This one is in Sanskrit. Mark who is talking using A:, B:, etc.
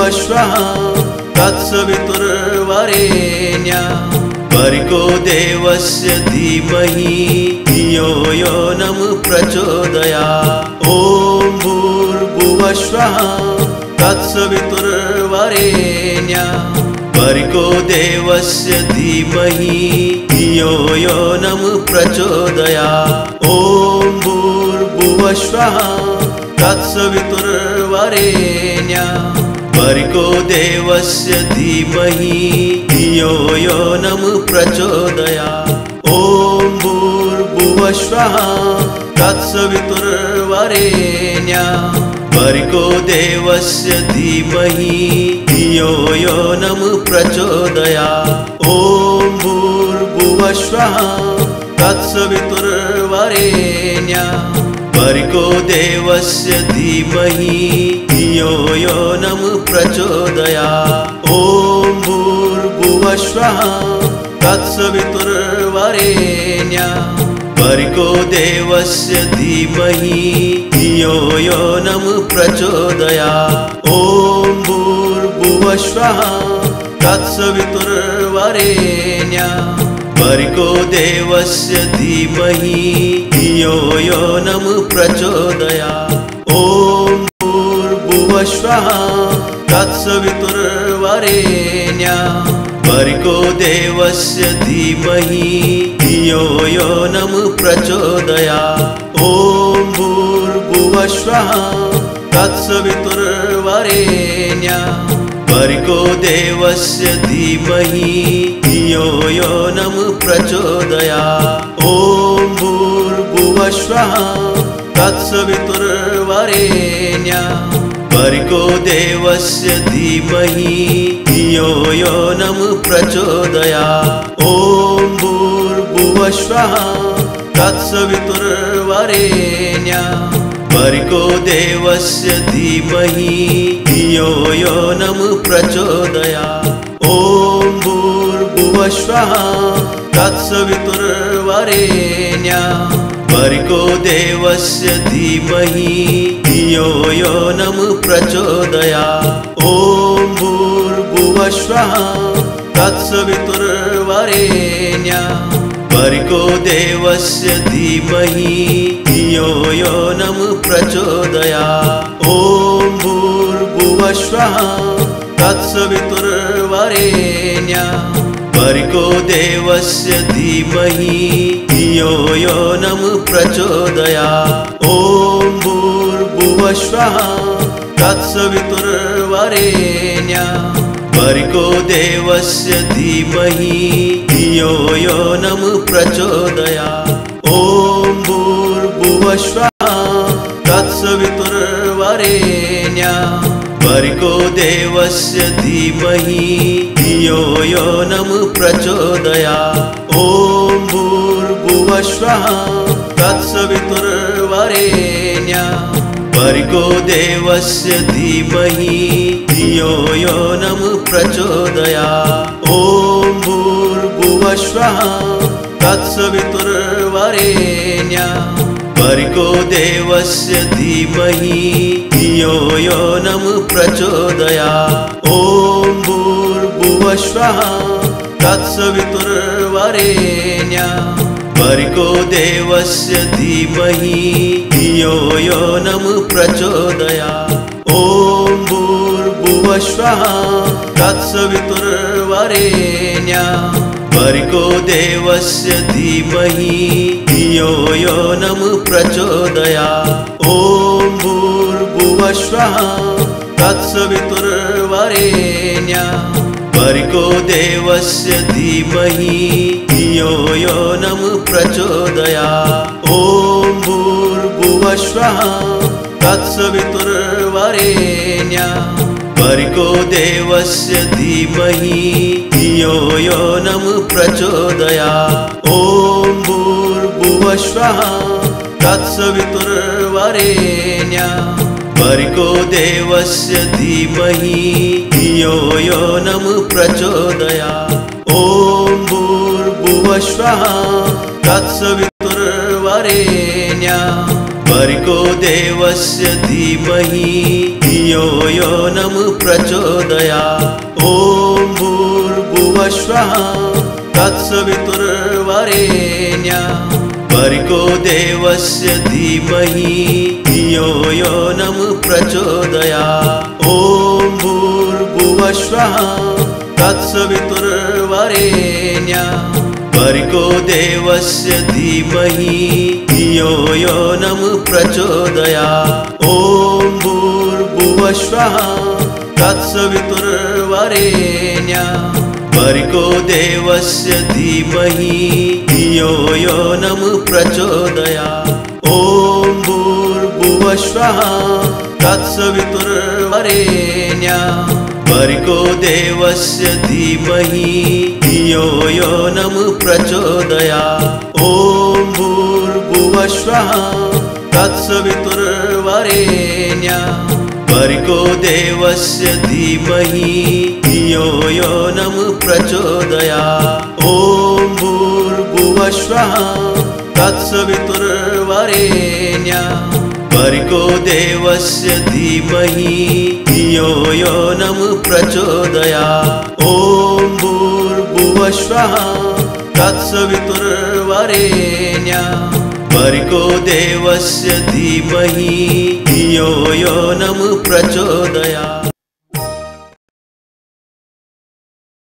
A: भुवस्वः तत्सवितुर्वरेण्यं भर्गो देवस्य धीमहि धियो यो नः प्रचोदयात्। ॐ भूर्भुवस्वः तत्सवितुर्वरेण्यं भर्गो देवस्य धीमहि धियो यो नः प्रचोदयात्। ॐ भूर्भुवस्वः तत्सवितुर्वरेण्यं भर्गो देवस्य धीमहि धियो यो नः प्रचोदयात्। ॐ भूर्भुवस्वः तत्सवितुर्वरेण्यं भर्गो देवस्य धीमहि धियो यो नः प्रचोदयात्। ॐ भूर्भुवस्वः तत्सवितुर्वरेण्यं भर्गो देवस्य धीमहि धियो यो नः प्रचोदयात्। ॐ भूर्भुवस्वः तत्सवितुर्वरेण्यं भर्गो देवस्य धीमहि धियो यो नः प्रचोदयात्। ॐ भूर्भुवस्वः तत्सवितुर्वरेण्यं भर्गो देवस्य धीमहि धियो यो नः प्रचोदयात्। ॐ भूर्भुवस्वः तत्सवितुर्वरेण्यं भर्गो देवस्य धीमहि धियो यो नः प्रचोदयात्। ॐ भूर्भुवस्वः तत्सवितुर्वरेण्यं भर्गो देवस्य धीमहि धियो यो नः प्रचोदयात्। ॐ भूर्भुवस्वः तत्सवितुर्वरेण्यं भर्गो देवस्य धीमहि धियो यो नः प्रचोदयात्। ॐ भूर्भुवस्वः तत्सवितुर्वरेण्यं भर्गो देवस्य धीमहि धियो यो नः प्रचोदयात्। ॐ भूर्भुवस्वः तत्सवितुर्वरेण्यं भर्गो देवस्य धीमहि धियो यो नः प्रचोदयात्। ॐ भूर्भुवस्वः तत्सवितुर्वरेण्यं भर्गो देवस्य धीमहि धियो यो नः प्रचोदयात्। ॐ भूर्भुवस्वः तत्सवितुर्वरेण्यं भर्गो देवस्य धीमहि धियो यो नः प्रचोदयात्। ॐ भूर्भुवस्वः तत्सवितुर्वरेण्यं भर्गो देवस्य धीमहि धियो यो नः प्रचोदयात्। ॐ भूर्भुवस्वः तत्सवितुर्वरेण्यं भर्गो देवस्य धीमहि धियो यो नः प्रचोदयात्। ॐ भूर्भुवस्वः तत्सवितुर्वरेण्यं भर्गो देवस्य धीमहि धियो यो नः प्रचोदयात्। ॐ भूर्भुवस्वः तत्सवितुर्वरेण्यं भर्गो देवस्य धीमहि धियो यो नः प्रचोदयात्। ॐ भूर्भुवस्वः तत्सवितुर्वरेण्यं भर्गो देवस्य धीमहि धियो यो नः प्रचोदयात्। ॐ भूर्भुवस्वः तत्सवितुर्वरेण्यं भर्गो देवस्य धीमहि धियो यो नः प्रचोदयात्। ॐ भूर्भुवस्वः तत्सवितुर्वरेण्यं भर्गो देवस्य धीमहि धियो यो नः प्रचोदयात्। ॐ भूर्भुवस्वः तत्सवितुर्वरेण्यं भर्गो देवस्य धीमहि धियो यो नः प्रचोदयात्। ॐ भूर्भुवस्वः तत्सवितुर्वरेण्यं भर्गो देवस्य धीमहि धियो यो नः प्रचोदयात्। ॐ भूर्भुवस्वः तत्सवितुर्वरेण्यं भर्गो देवस्य धीमहि धियो यो नः प्रचोदयात्। ॐ भूर्भुवस्वः तत्सवितुर्वरेण्यं भर्गो देवस्य धीमहि धियो यो नः प्रचोदयात्। ॐ भूर्भुवस्वः तत्सवितुर्वरेण्यं भर्गो देवस्य धीमहि धियो यो नः प्रचोदयात्। ॐ भूर्भुवस्वः तत्सवितुर्वरेण्यं भर्गो देवस्य धीमहि धियो यो नः प्रचोदयात्। ॐ भूर्भुवस्वः तत्सवितुर्वरेण्यं भर्गो देवस्य धीमहि धियो यो नः प्रचोदयात्। ॐ भूर्भुवस्वः तत्सवितुर्वरेण्यं भर्गो देवस्य धीमहि धियो यो नः प्रचोदयात्। ॐ भूर्भुवस्वः तत्सवितुर्वरेण्यं भर्गो देवस्य धीमहि धियो यो नः प्रचोदयात्। ॐ भूर्भुवस्वः तत्सवितुर्वरेण्यं भर्गो देवस्य धीमहि धियो यो नः प्रचोदयात्।